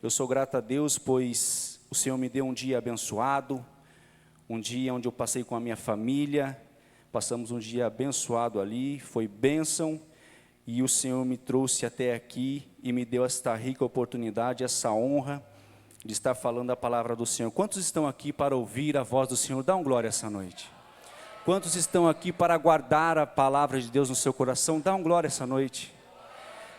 Eu sou grato a Deus, pois o Senhor me deu um dia abençoado, um dia onde eu passei com a minha família, passamos um dia abençoado ali, foi bênção, e o Senhor me trouxe até aqui e me deu esta rica oportunidade, essa honra de estar falando a palavra do Senhor. Quantos estão aqui para ouvir a voz do Senhor? Dá um glória essa noite. Quantos estão aqui para guardar a palavra de Deus no seu coração? Dá um glória essa noite.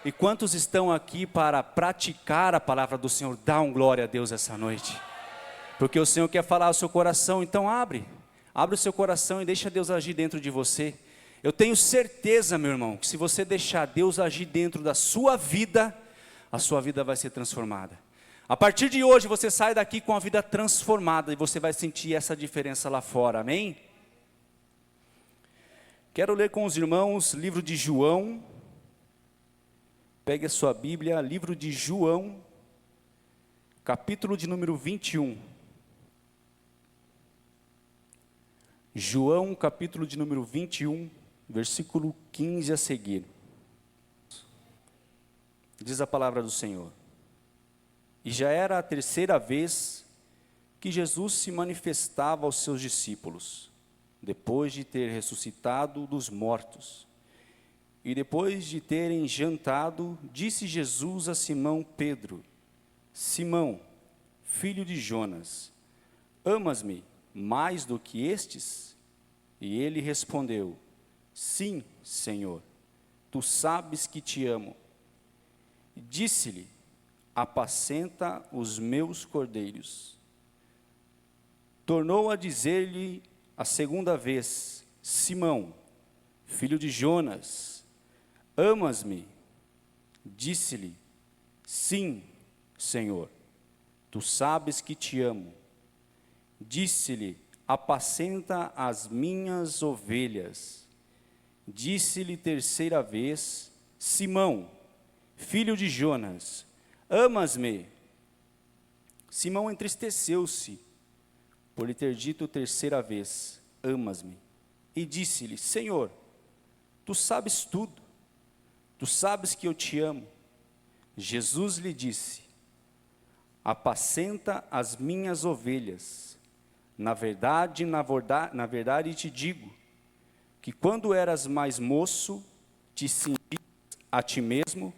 E quantos estão aqui para praticar a palavra do Senhor? Dá um glória a Deus essa noite. Porque o Senhor quer falar ao seu coração, então abre o seu coração e deixa Deus agir dentro de você. Eu tenho certeza, meu irmão, que se você deixar Deus agir dentro da sua vida, a sua vida vai ser transformada. A partir de hoje você sai daqui com a vida transformada e você vai sentir essa diferença lá fora, amém? Quero ler com os irmãos livro de João. Pegue a sua Bíblia, livro de João, capítulo de número 21. João, capítulo de número 21, versículo 15 a seguir. Diz a palavra do Senhor. E já era a terceira vez que Jesus se manifestava aos seus discípulos, depois de ter ressuscitado dos mortos. E depois de terem jantado, disse Jesus a Simão Pedro: Simão, filho de Jonas, amas-me mais do que estes? E ele respondeu: Sim, Senhor, tu sabes que te amo. Disse-lhe: Apacenta os meus cordeiros. Tornou a dizer-lhe a segunda vez: Simão, filho de Jonas, amas-me? Disse-lhe: Sim, Senhor, tu sabes que te amo. Disse-lhe: Apacenta as minhas ovelhas. Disse-lhe terceira vez: Simão, filho de Jonas, amas-me? Simão entristeceu-se por lhe ter dito terceira vez: amas-me? E disse-lhe: Senhor, tu sabes tudo. Tu sabes que eu te amo. Jesus lhe disse: Apacenta as minhas ovelhas. Na verdade te digo, que quando eras mais moço, te cingias a ti mesmo,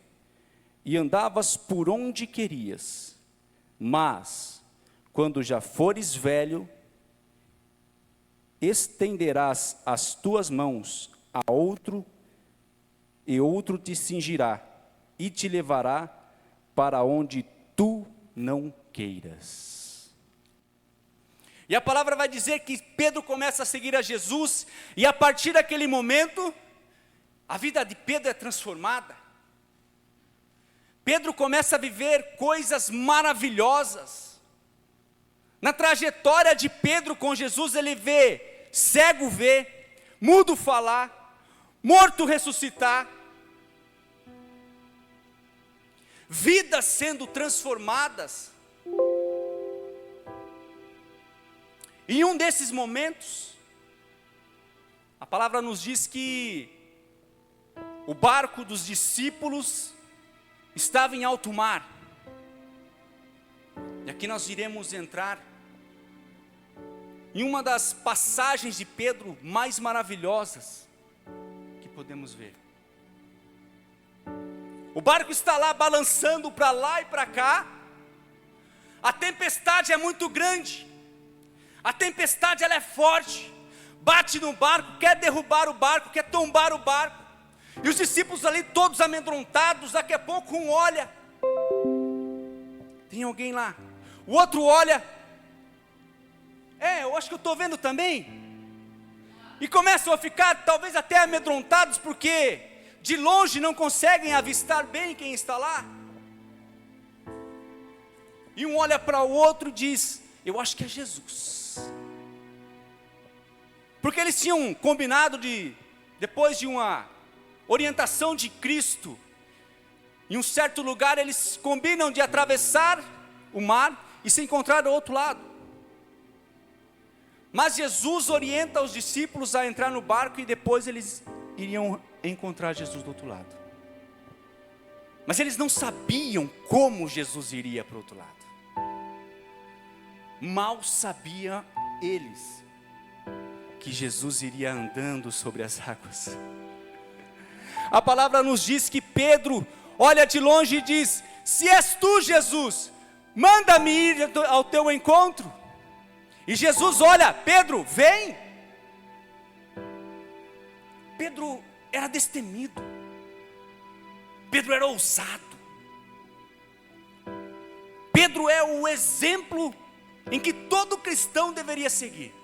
e andavas por onde querias. Mas, quando já fores velho, estenderás as tuas mãos a outro, e outro te cingirá, e te levará para onde tu não queiras. E a palavra vai dizer que Pedro começa a seguir a Jesus, e a partir daquele momento, a vida de Pedro é transformada. Pedro começa a viver coisas maravilhosas. Na trajetória de Pedro com Jesus, ele vê cego ver, mudo falar, morto ressuscitar, vidas sendo transformadas. Em um desses momentos, a palavra nos diz que o barco dos discípulos estava em alto mar. E aqui nós iremos entrar em uma das passagens de Pedro mais maravilhosas que podemos ver. O barco está lá balançando para lá e para cá. A tempestade é muito grande. A tempestade ela é forte. Bate no barco, quer derrubar o barco, quer tombar o barco. E os discípulos ali todos amedrontados. Daqui a pouco um olha, tem alguém lá. O outro olha, eu acho que eu estou vendo também. E começam a ficar talvez até amedrontados, porque de longe não conseguem avistar bem quem está lá. E um olha para o outro e diz: eu acho que é Jesus. Porque eles tinham combinado depois de uma orientação de Cristo, em um certo lugar eles combinam de atravessar o mar e se encontrar do outro lado. Mas Jesus orienta os discípulos a entrar no barco e depois eles iriam encontrar Jesus do outro lado. Mas eles não sabiam como Jesus iria para o outro lado. Mal sabia eles que Jesus iria andando sobre as águas. A palavra nos diz que Pedro olha de longe e diz: se és tu, Jesus, manda-me ir ao teu encontro. E Jesus olha: Pedro, vem. Pedro era destemido, Pedro era ousado, Pedro é o exemplo em que todo cristão deveria seguir.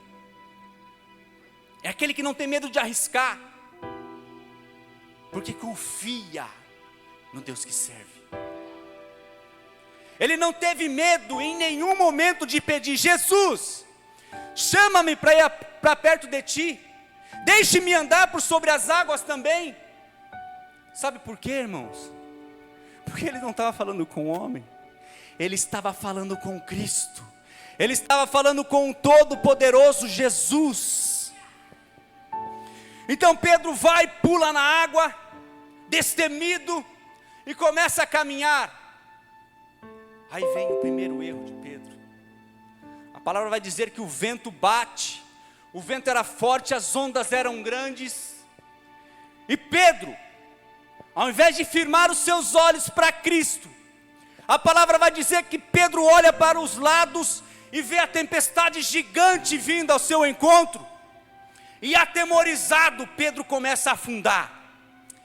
É aquele que não tem medo de arriscar, porque confia no Deus que serve. Ele não teve medo em nenhum momento de pedir: Jesus, chama-me para ir para perto de ti, deixe-me andar por sobre as águas também. Sabe por quê, irmãos? Porque ele não estava falando com o homem, ele estava falando com Cristo, ele estava falando com o Todo-Poderoso Jesus. Então Pedro vai, pula na água, destemido, e começa a caminhar. Aí vem o primeiro erro de Pedro. A palavra vai dizer que o vento bate, o vento era forte, as ondas eram grandes, e Pedro, ao invés de firmar os seus olhos para Cristo, a palavra vai dizer que Pedro olha para os lados e vê a tempestade gigante vindo ao seu encontro, e atemorizado, Pedro começa a afundar,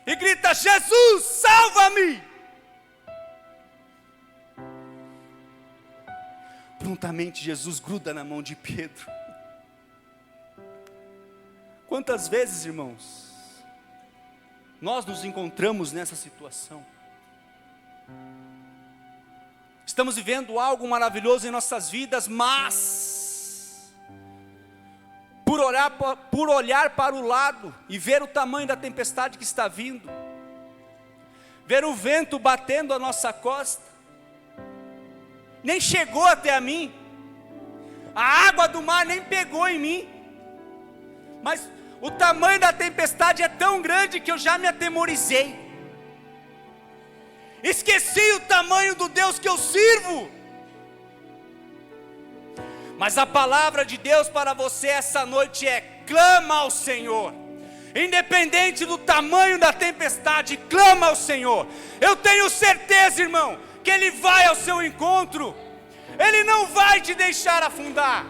e grita: Jesus, salva-me! Prontamente Jesus gruda na mão de Pedro. Quantas vezes, irmãos, nós nos encontramos nessa situação? Estamos vivendo algo maravilhoso em nossas vidas, mas por olhar para o lado e ver o tamanho da tempestade que está vindo, ver o vento batendo a nossa costa, nem chegou até a mim, a água do mar nem pegou em mim, mas o tamanho da tempestade é tão grande que eu já me atemorizei, esqueci o tamanho do Deus que eu sirvo. Mas a palavra de Deus para você essa noite é: clama ao Senhor, independente do tamanho da tempestade, clama ao Senhor. Eu tenho certeza, irmão, que Ele vai ao seu encontro, Ele não vai te deixar afundar,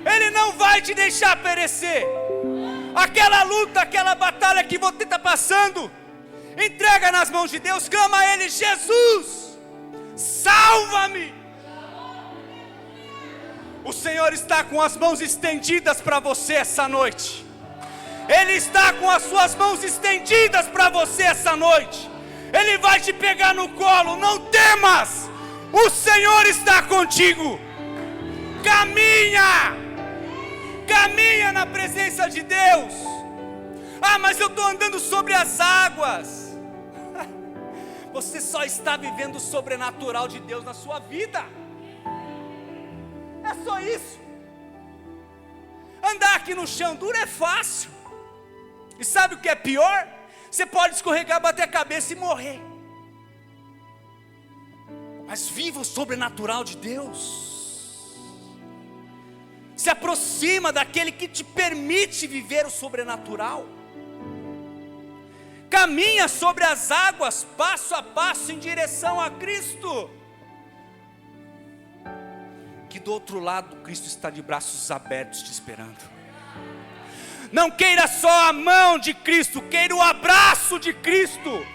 Ele não vai te deixar perecer. Aquela luta, aquela batalha que você está passando, entrega nas mãos de Deus, clama a Ele: Jesus, salva-me. O Senhor está com as mãos estendidas para você essa noite, Ele está com as suas mãos estendidas para você essa noite, Ele vai te pegar no colo, não temas, o Senhor está contigo, caminha na presença de Deus. Ah, mas eu estou andando sobre as águas. Você só está vivendo o sobrenatural de Deus na sua vida, é só isso. Andar aqui no chão duro é fácil, e sabe o que é pior? Você pode escorregar, bater a cabeça e morrer. Mas viva o sobrenatural de Deus, se aproxima daquele que te permite viver o sobrenatural, caminha sobre as águas, passo a passo em direção a Cristo, que do outro lado Cristo está de braços abertos te esperando. Não queira só a mão de Cristo, queira o abraço de Cristo.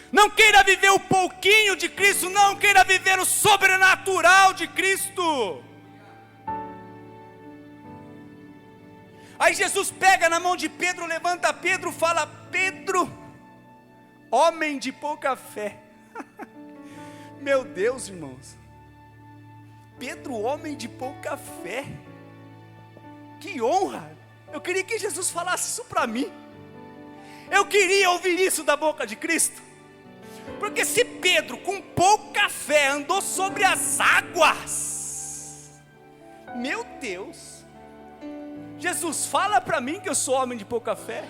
Não queira viver o pouquinho de Cristo, não queira viver o sobrenatural de Cristo. Aí Jesus pega na mão de Pedro, levanta Pedro, fala: Pedro, homem de pouca fé. Meu Deus, irmãos, Pedro, homem de pouca fé, que honra. Eu queria que Jesus falasse isso para mim, eu queria ouvir isso da boca de Cristo, porque se Pedro com pouca fé andou sobre as águas, meu Deus, Jesus, fala para mim que eu sou homem de pouca fé,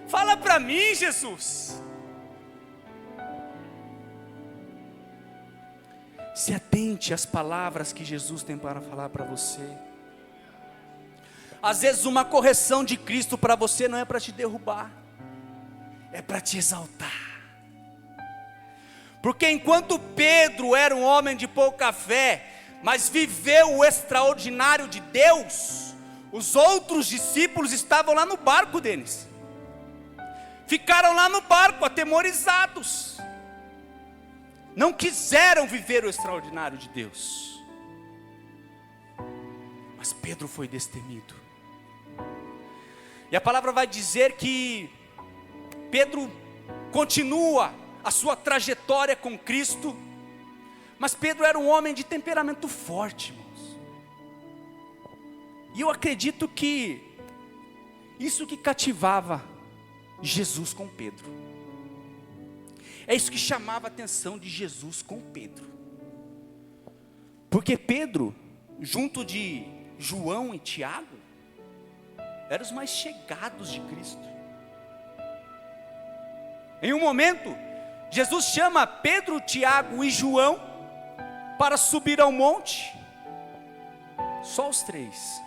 fala para mim, Jesus, Se atente às palavras que Jesus tem para falar para você. Às vezes uma correção de Cristo para você não é para te derrubar, é para te exaltar. Porque enquanto Pedro era um homem de pouca fé, mas viveu o extraordinário de Deus, os outros discípulos estavam lá no barco deles. Ficaram lá no barco atemorizados. Não quiseram viver o extraordinário de Deus. Mas Pedro foi destemido. E a palavra vai dizer que Pedro continua a sua trajetória com Cristo. Mas Pedro era um homem de temperamento forte, irmãos. E eu acredito que isso que cativava Jesus com Pedro. É isso que chamava a atenção de Jesus com Pedro. Porque Pedro, junto de João e Tiago, eram os mais chegados de Cristo. Em um momento, Jesus chama Pedro, Tiago e João para subir ao monte. Só os três.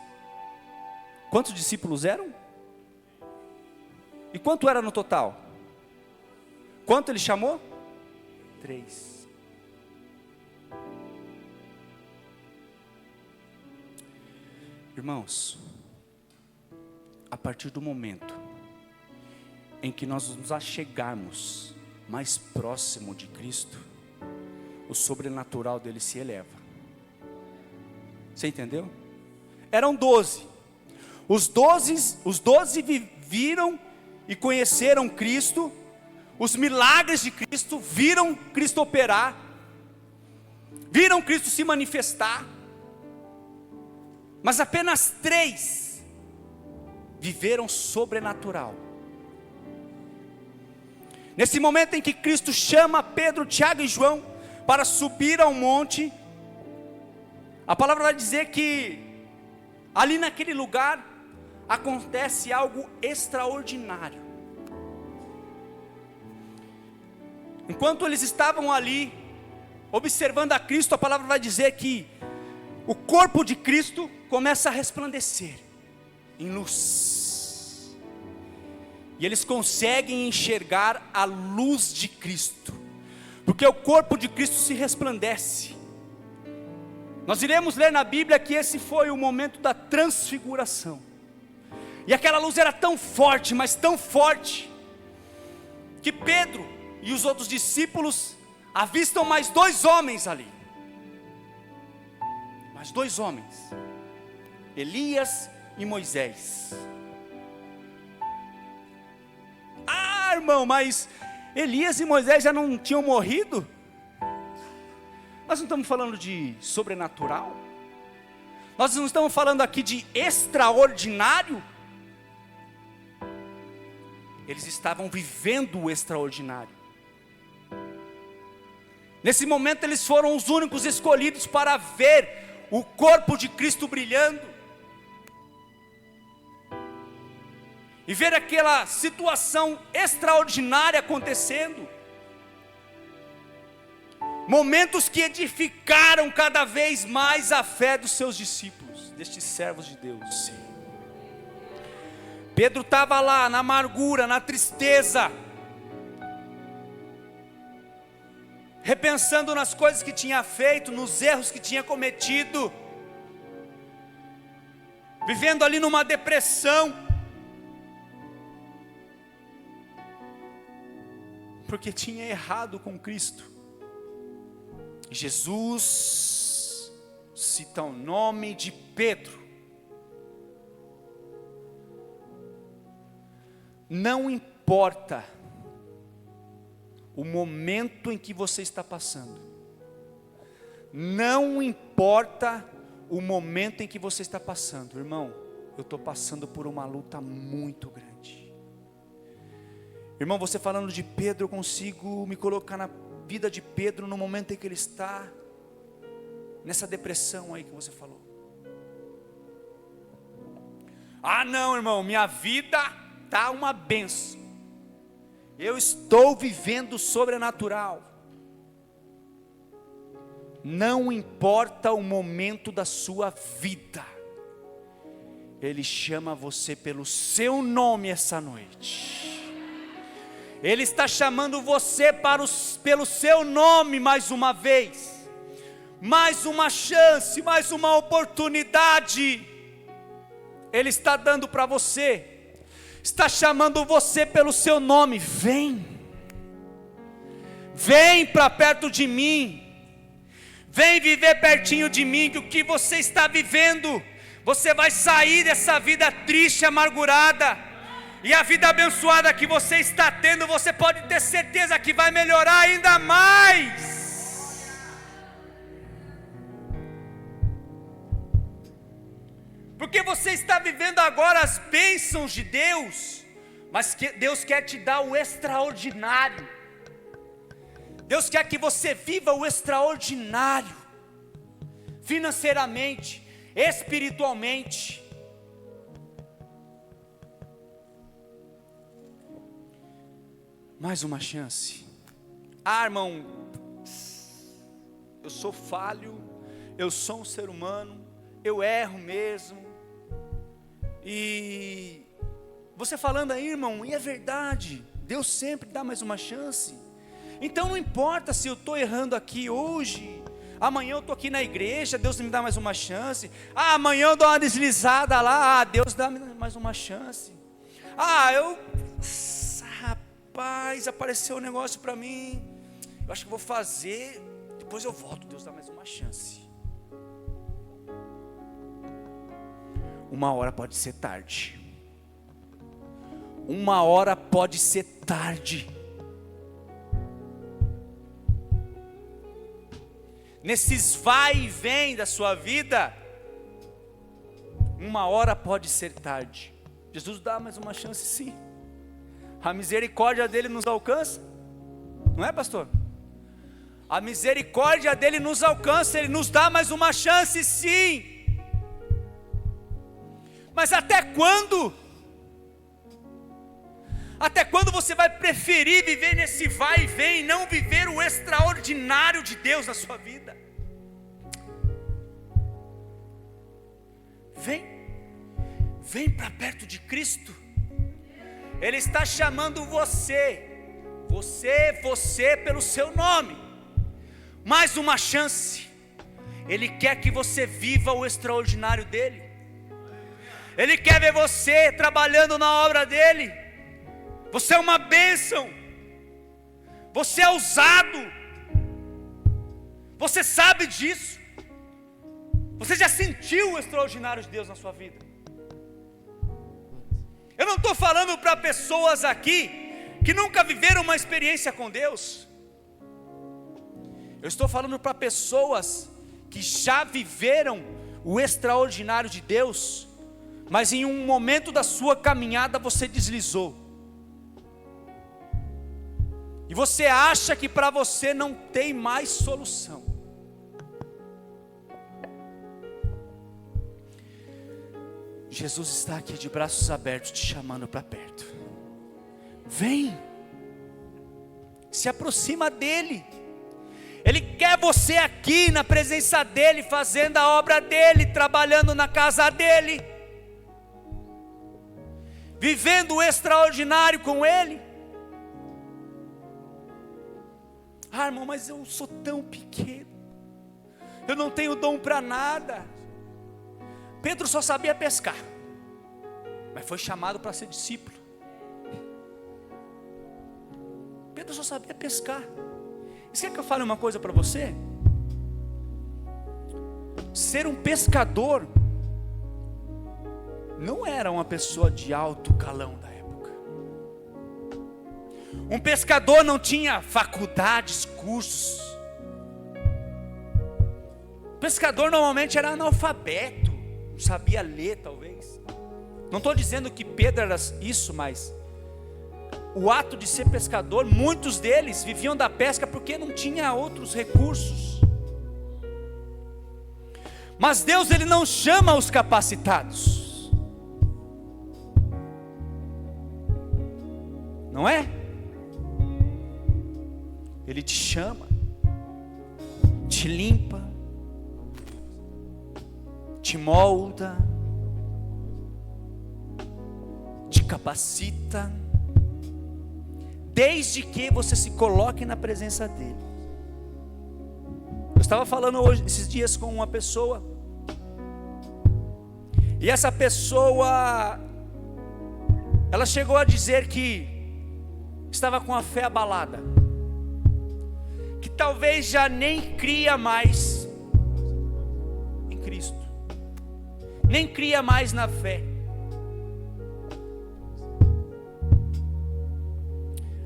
Quantos discípulos eram? E quanto era no total? Quanto ele chamou? 3. Irmãos, a partir do momento em que nós nos achegarmos mais próximo de Cristo, o sobrenatural dele se eleva. Você entendeu? Eram 12. Os 12 viram e conheceram Cristo, os milagres de Cristo, viram Cristo operar, viram Cristo se manifestar. Mas apenas 3 viveram sobrenatural. Nesse momento em que Cristo chama Pedro, Tiago e João para subir ao monte, a palavra vai dizer que ali naquele lugar acontece algo extraordinário. Enquanto eles estavam ali observando a Cristo, a palavra vai dizer que o corpo de Cristo começa a resplandecer em luz. E eles conseguem enxergar a luz de Cristo, porque o corpo de Cristo se resplandece. Nós iremos ler na Bíblia que esse foi o momento da transfiguração. E aquela luz era tão forte, mas tão forte, que Pedro e os outros discípulos avistam mais 2 homens ali. Mais 2 homens, Elias e Moisés. Ah, irmão, mas Elias e Moisés já não tinham morrido? Nós não estamos falando de sobrenatural? Nós não estamos falando aqui de extraordinário? Eles estavam vivendo o extraordinário. Nesse momento eles foram os únicos escolhidos para ver o corpo de Cristo brilhando. E ver aquela situação extraordinária acontecendo. Momentos que edificaram cada vez mais a fé dos seus discípulos, destes servos de Deus. Pedro estava lá na amargura, na tristeza, repensando nas coisas que tinha feito, nos erros que tinha cometido, vivendo ali numa depressão, porque tinha errado com Cristo. Jesus cita o nome de Pedro. Não importa o momento em que você está passando, não importa o momento em que você está passando, irmão, eu estou passando por uma luta muito grande. Irmão, você falando de Pedro, eu consigo me colocar na vida de Pedro no momento em que ele está nessa depressão aí que você falou. Ah não, irmão, minha vida está uma benção, eu estou vivendo o sobrenatural. Não importa o momento da sua vida, Ele chama você pelo seu nome essa noite. Ele está chamando você pelo seu nome mais uma vez. Mais uma chance, mais uma oportunidade. Ele está dando para você. Está chamando você pelo seu nome. Vem. Vem para perto de mim. Vem viver pertinho de mim, que o que você está vivendo, você vai sair dessa vida triste, amargurada, e a vida abençoada que você está tendo, você pode ter certeza que vai melhorar ainda mais. Porque você está vivendo agora as bênçãos de Deus, mas Deus quer te dar o extraordinário. Deus quer que você viva o extraordinário, financeiramente, espiritualmente. Mais uma chance. Irmão, eu sou falho, eu sou um ser humano, eu erro mesmo. E você falando aí, irmão, e é verdade, Deus sempre dá mais uma chance. Então não importa se eu estou errando aqui hoje, amanhã eu estou aqui na igreja, Deus me dá mais uma chance. Amanhã eu dou uma deslizada lá, Deus dá mais uma chance. Rapaz, apareceu um negócio para mim, eu acho que vou fazer, depois eu volto, Deus dá mais uma chance. Uma hora pode ser tarde. Uma hora pode ser tarde. Nesses vai e vem da sua vida, uma hora pode ser tarde. Jesus dá mais uma chance, sim. A misericórdia dele nos alcança, não é, pastor? A misericórdia dele nos alcança, ele nos dá mais uma chance, sim. Mas até quando? Até quando você vai preferir viver nesse vai e vem e não viver o extraordinário de Deus na sua vida? Vem para perto de Cristo. Ele está chamando você pelo seu nome. Mais uma chance. Ele quer que você viva o extraordinário dele. Ele quer ver você trabalhando na obra dele. Você é uma bênção, você é usado, você sabe disso, você já sentiu o extraordinário de Deus na sua vida. Eu não estou falando para pessoas aqui que nunca viveram uma experiência com Deus, eu estou falando para pessoas que já viveram o extraordinário de Deus, mas em um momento da sua caminhada você deslizou. E você acha que para você não tem mais solução. Jesus está aqui de braços abertos, te chamando para perto. Vem, se aproxima dele. Ele quer você aqui na presença dele, fazendo a obra dele, trabalhando na casa dele, vivendo o extraordinário com ele. Irmão, mas eu sou tão pequeno, eu não tenho dom para nada. Pedro só sabia pescar, mas foi chamado para ser discípulo. Pedro só sabia pescar. Você quer que eu fale uma coisa para você? Ser um pescador não era uma pessoa de alto calão da época. Um pescador não tinha faculdades, cursos. O pescador normalmente era analfabeto, não sabia ler talvez. Não estou dizendo que Pedro era isso, mas o ato de ser pescador, muitos deles viviam da pesca porque não tinha outros recursos. Mas Deus, Ele não chama os capacitados, não é? Ele te chama te limpa, te molda, te capacita, desde que você se coloque na presença dele. Eu estava falando hoje, esses dias, com uma pessoa, e essa pessoa, ela chegou a dizer que estava com a fé abalada, que talvez já nem cria mais em Cristo, nem cria mais na fé.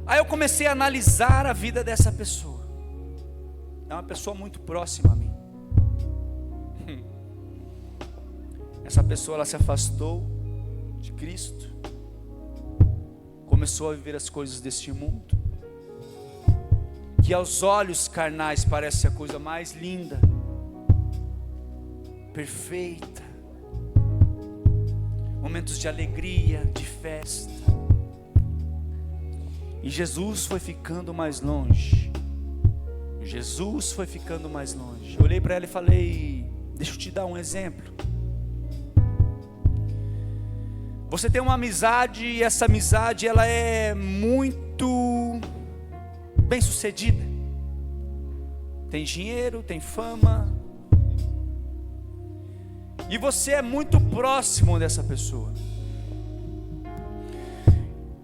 Aí eu comecei a analisar a vida dessa pessoa. É uma pessoa muito próxima a mim. Essa pessoa, ela se afastou de Cristo, começou a viver as coisas deste mundo, que aos olhos carnais parece a coisa mais linda, perfeita, momentos de alegria, de festa. E Jesus foi ficando mais longe. Jesus foi ficando mais longe. Eu olhei para ela e falei: deixa eu te dar um exemplo. Você tem uma amizade, e essa amizade, ela é muito bem sucedida. Tem dinheiro, tem fama. E você é muito próximo dessa pessoa.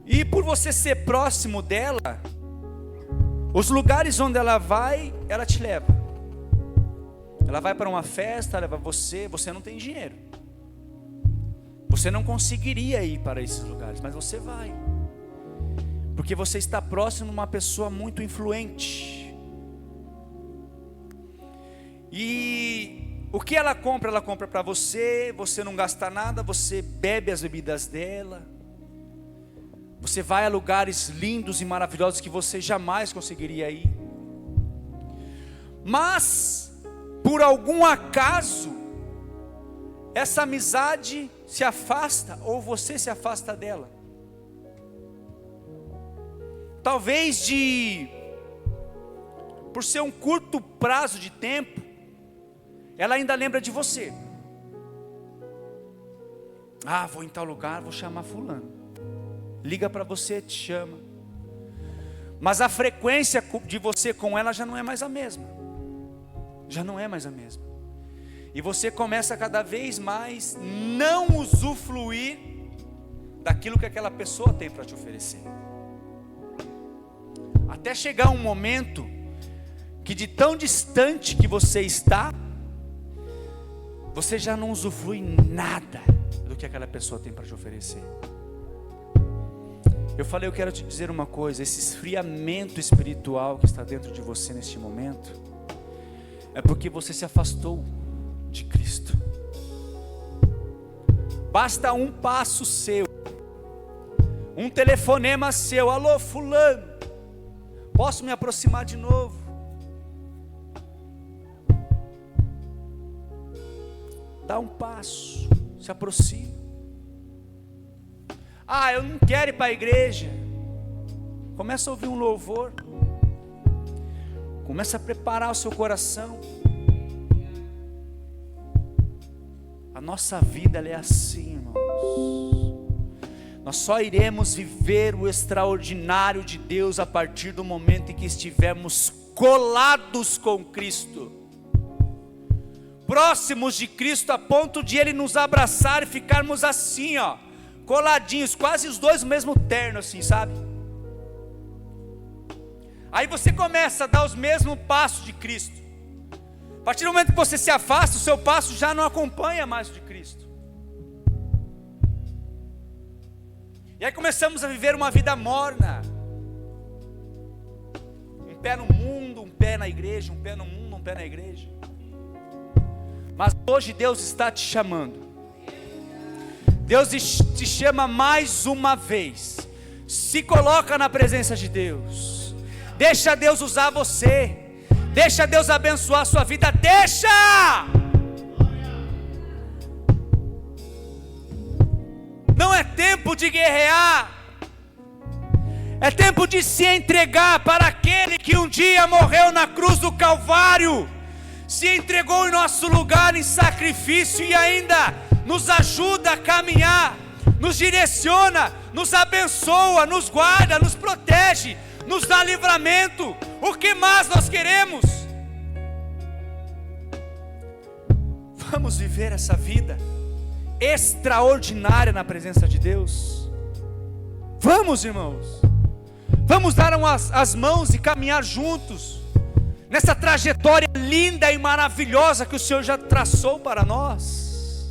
E por você ser próximo dela, os lugares onde ela vai, ela te leva. Ela vai para uma festa, leva você não tem dinheiro. Você não conseguiria ir para esses lugares, mas você vai. Porque você está próximo de uma pessoa muito influente. E o que ela compra para você, você não gasta nada, você bebe as bebidas dela. Você vai a lugares lindos e maravilhosos que você jamais conseguiria ir. Mas, por algum acaso, essa amizade se afasta, ou você se afasta dela. Talvez por ser um curto prazo de tempo, ela ainda lembra de você. Ah, vou em tal lugar, vou chamar fulano. Liga para você, te chama. Mas a frequência de você com ela já não é mais a mesma. Já não é mais a mesma. E você começa cada vez mais não usufruir daquilo que aquela pessoa tem para te oferecer. Até chegar um momento que, de tão distante que você está, você já não usufrui nada do que aquela pessoa tem para te oferecer. Eu falei, eu quero te dizer uma coisa: esse esfriamento espiritual que está dentro de você neste momento, é porque você se afastou de Cristo. Basta um passo seu, um telefonema seu: alô fulano, posso me aproximar de novo? Dá um passo, se aproxima. Ah, eu não quero ir para a igreja. Começa a ouvir um louvor. Começa a preparar o seu coração. A nossa vida, ela é assim, irmãos. Nós só iremos viver o extraordinário de Deus a partir do momento em que estivermos colados com Cristo, próximos de Cristo, a ponto de Ele nos abraçar e ficarmos assim, ó, coladinhos, quase os dois no mesmo terno, assim, sabe? Aí você começa a dar os mesmos passos de Cristo. A partir do momento que você se afasta, o seu passo já não acompanha mais o de Cristo. E aí começamos a viver uma vida morna. Um pé no mundo, um pé na igreja, um pé no mundo, um pé na igreja. Mas hoje Deus está te chamando. Deus te chama mais uma vez. Se coloca na presença de Deus. Deixa Deus usar você. Deixa Deus abençoar a sua vida. Deixa! Não é tempo de guerrear. É tempo de se entregar para aquele que um dia morreu na cruz do Calvário, se entregou em nosso lugar em sacrifício e ainda nos ajuda a caminhar, nos direciona, nos abençoa, nos guarda, nos protege, nos dá livramento. O que mais nós queremos? Vamos viver essa vida extraordinária na presença de Deus. Vamos, irmãos. Vamos dar as mãos e caminhar juntos nessa trajetória linda e maravilhosa que o Senhor já traçou para nós,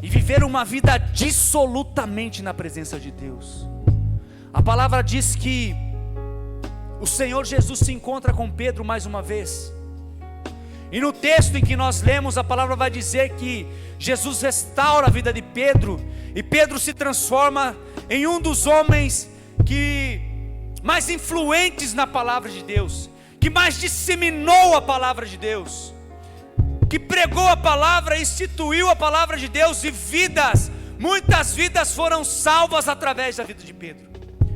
e viver uma vida dissolutamente na presença de Deus. A palavra diz que o Senhor Jesus se encontra com Pedro mais uma vez, e no texto em que nós lemos, a palavra vai dizer que Jesus restaura a vida de Pedro, e Pedro se transforma em um dos homens que mais influentes na palavra de Deus, que mais disseminou a palavra de Deus, que pregou a palavra, instituiu a palavra de Deus, e muitas vidas foram salvas através da vida de Pedro,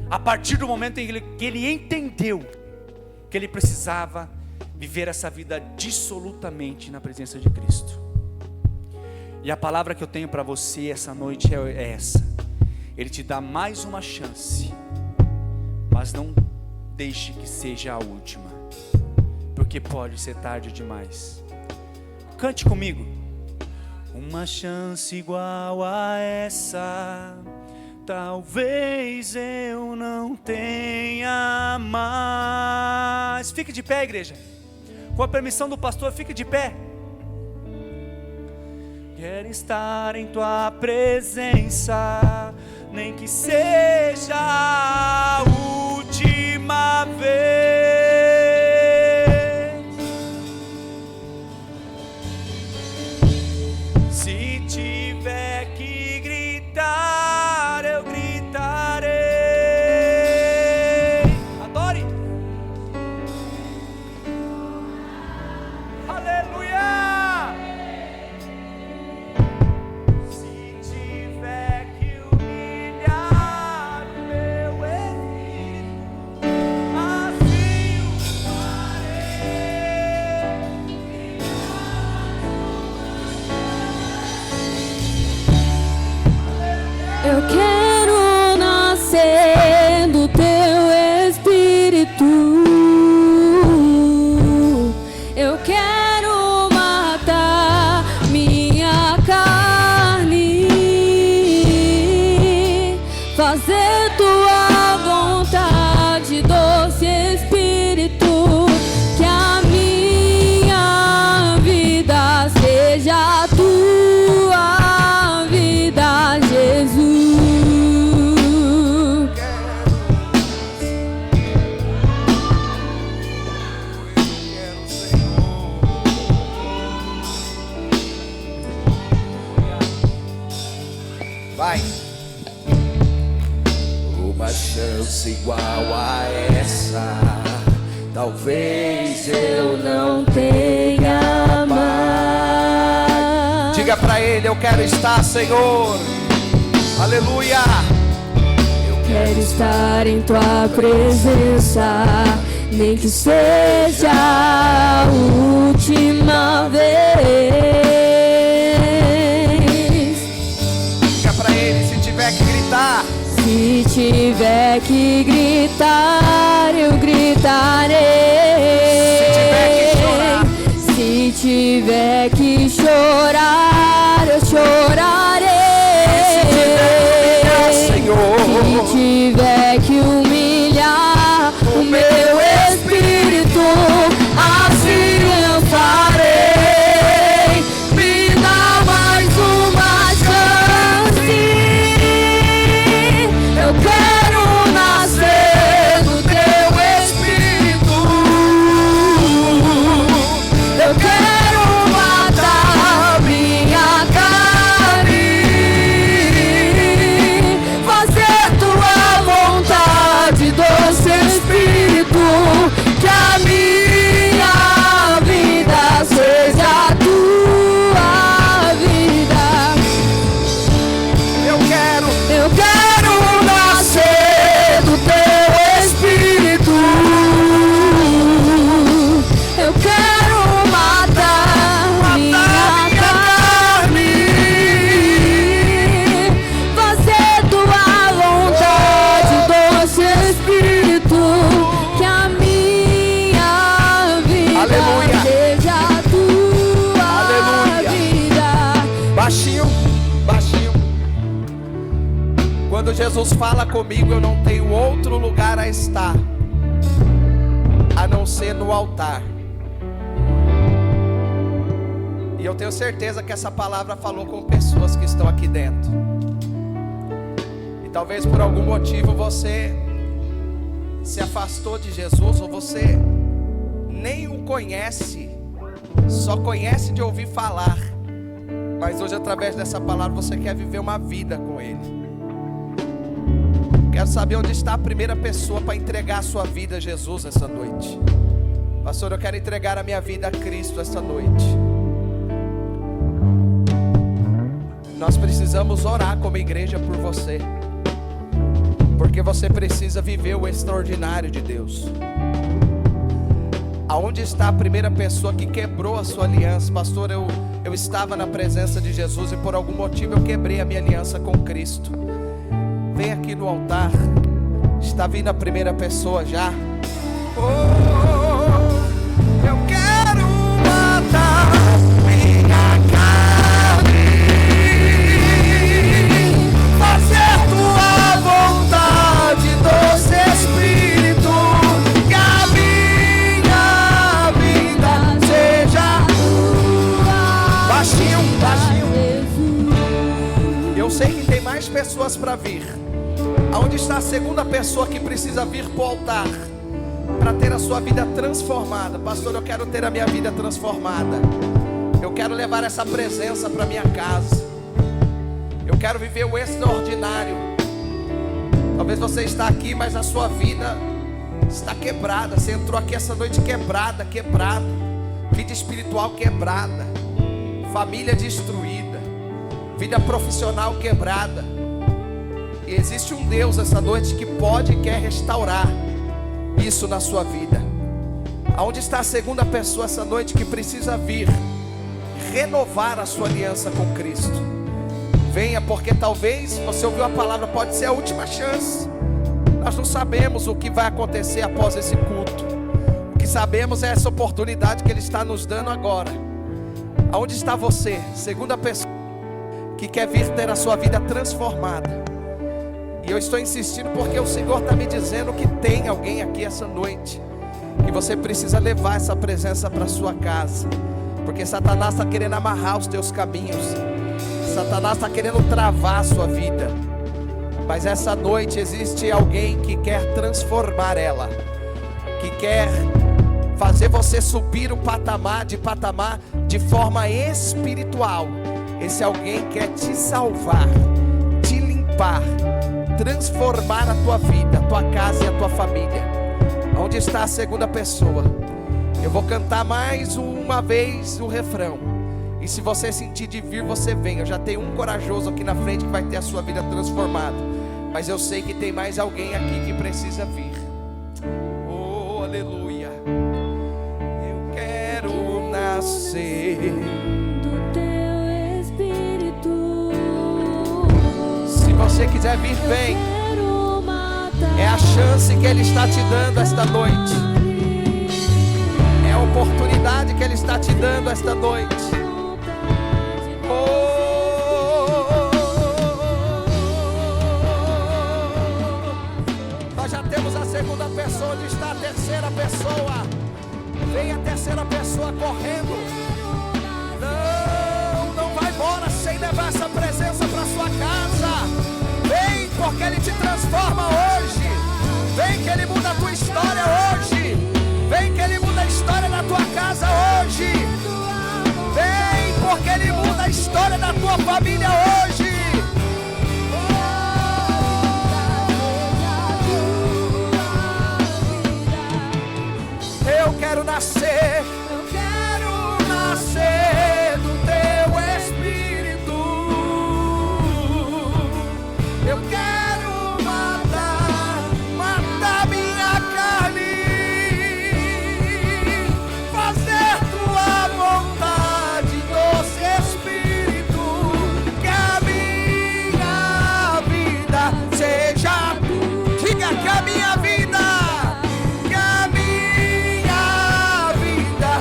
a partir do momento em que ele entendeu que ele precisava viver essa vida dissolutamente na presença de Cristo. E a palavra que eu tenho para você essa noite é essa: Ele te dá mais uma chance, mas não deixe que seja a última, porque pode ser tarde demais. Cante comigo. Uma chance igual a essa, talvez eu não tenha mais. Fique de pé, igreja. Com a permissão do pastor, fique de pé. Quero estar em tua presença, nem que seja a última vez. Se tiver que gritar, eu gritarei. Adore. Aleluia. Se tiver que humilhar o meu espírito, assim o farei. Eu quero nascer do teu espírito. Eu quero matar minha carne, fazer tua vontade, doce Espírito. Que a minha vida seja a tua vida, Jesus. Vai. Uma chance igual a essa, talvez eu não tenha mais. Diga pra ele: eu quero estar, Senhor. Aleluia. Quero estar em tua presença, nem que seja a última vez. Diga pra ele: se tiver que gritar, se tiver que gritar, eu gritarei. Se tiver que chorar, eu chorarei. Senhor, se tiver que humilhar o meu espírito, assim eu farei. Me dá mais uma chance. Eu quero nascer do teu espírito. Eu quero matar Jesus fala comigo, eu não tenho outro lugar a estar a não ser no altar. E eu tenho certeza que essa palavra falou com pessoas que estão aqui dentro. E talvez por algum motivo você se afastou de Jesus, ou você nem o conhece, só conhece de ouvir falar. Mas hoje, através dessa palavra, você quer viver uma vida com Ele. Quero saber onde está a primeira pessoa para entregar a sua vida a Jesus essa noite. Pastor, eu quero entregar a minha vida a Cristo essa noite. Nós precisamos orar como igreja por você, porque você precisa viver o extraordinário de Deus. Aonde está a primeira pessoa que quebrou a sua aliança? Pastor, eu estava na presença de Jesus e por algum motivo eu quebrei a minha aliança com Cristo. Vem aqui no altar. Está vindo a primeira pessoa já. Eu quero matar minha carne, fazer tua vontade, doce Espírito, que a minha vida seja baixinho, baixinho. Eu sei que tem mais pessoas para vir. Aonde está a segunda pessoa que precisa vir para o altar para ter a sua vida transformada? Pastor, eu quero ter a minha vida transformada. Eu quero levar essa presença para minha casa. Eu quero viver o extraordinário. Talvez você está aqui, mas a sua vida está quebrada. Você entrou aqui essa noite quebrada. Vida espiritual quebrada, família destruída, vida profissional quebrada. E existe um Deus essa noite que pode e quer restaurar isso na sua vida. Aonde está a segunda pessoa essa noite que precisa vir renovar a sua aliança com Cristo? Venha, porque talvez você ouviu a palavra, pode ser a última chance. Nós não sabemos o que vai acontecer após esse culto. O que sabemos é essa oportunidade que Ele está nos dando agora. Aonde está você, segunda pessoa que quer vir ter a sua vida transformada? E eu estou insistindo porque o Senhor está me dizendo que tem alguém aqui essa noite que você precisa levar essa presença para sua casa, porque Satanás está querendo amarrar os teus caminhos, Satanás está querendo travar a sua vida. Mas essa noite existe alguém que quer transformar ela, que quer fazer você subir o patamar de forma espiritual. Esse alguém quer te salvar, te limpar, transformar a tua vida, a tua casa e a tua família. Onde está a segunda pessoa? Eu vou cantar mais uma vez o refrão, e se você sentir de vir, você vem. Eu já tenho um corajoso aqui na frente que vai ter a sua vida transformada, mas eu sei que tem mais alguém aqui que precisa vir. Oh, aleluia. Eu quero nascer do teu Espírito. Se você quiser vir, vem. É a chance que Ele está te dando esta noite. É a oportunidade que Ele está te dando esta noite. Nós já temos a segunda pessoa. Onde está a terceira pessoa? Vem a terceira pessoa correndo. Não vai embora sem levar essa presença para sua casa. Vem, porque Ele te transforma hoje. Vem que Ele muda a tua história hoje. Vem que Ele muda a história da tua casa hoje. Vem, porque Ele muda a história da tua família hoje. Eu quero nascer. Eu quero nascer do teu Espírito. Eu quero matar minha carne, fazer tua vontade, doce Espírito, que a minha vida seja, diga que a minha vida, que a minha vida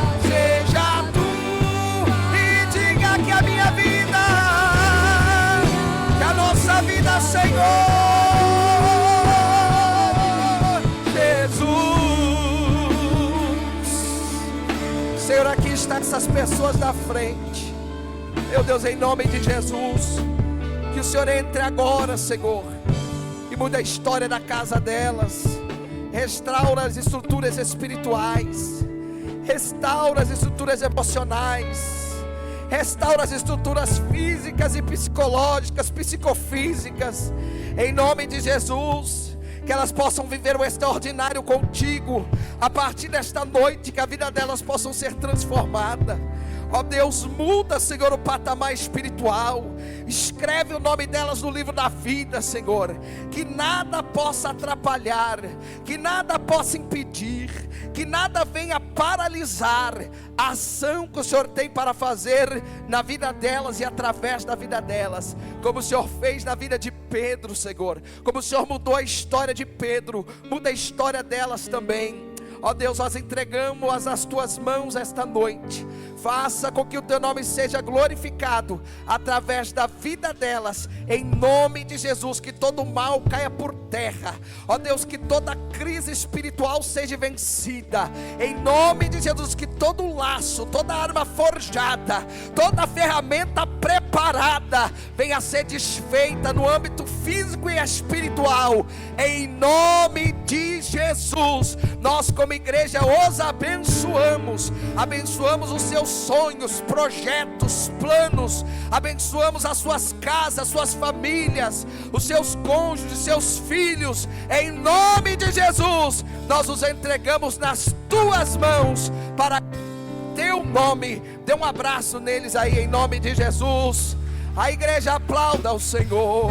Senhor, aqui estão essas pessoas da frente. Meu Deus, em nome de Jesus, que o Senhor entre agora, Senhor, e muda a história da casa delas. Restaura as estruturas espirituais, restaura as estruturas emocionais, restaura as estruturas físicas e psicológicas, psicofísicas, em nome de Jesus. Que elas possam viver o extraordinário contigo, a partir desta noite, que a vida delas possam ser transformada. Ó Deus, muda, Senhor, o patamar espiritual. Escreve o nome delas no livro da vida, Senhor. Que nada possa atrapalhar, que nada possa impedir, que nada venha paralisar a ação que o Senhor tem para fazer na vida delas e através da vida delas. Como o Senhor fez na vida de Pedro, Senhor. Como o Senhor mudou a história de Pedro, muda a história delas também. Ó Deus, nós entregamos nas tuas mãos esta noite. Faça com que o teu nome seja glorificado através da vida delas, em nome de Jesus. Que todo mal caia por terra, ó Deus, que toda crise espiritual seja vencida, em nome de Jesus. Que todo laço, toda arma forjada, toda ferramenta preparada venha a ser desfeita no âmbito físico e espiritual, em nome de Jesus. Nós como igreja os abençoamos, abençoamos os seus sonhos, projetos, planos, abençoamos as suas casas, as suas famílias, os seus cônjuges, seus filhos, em nome de Jesus. Nós os entregamos nas tuas mãos, para teu nome. Dê um abraço neles aí, em nome de Jesus. A igreja aplauda o Senhor.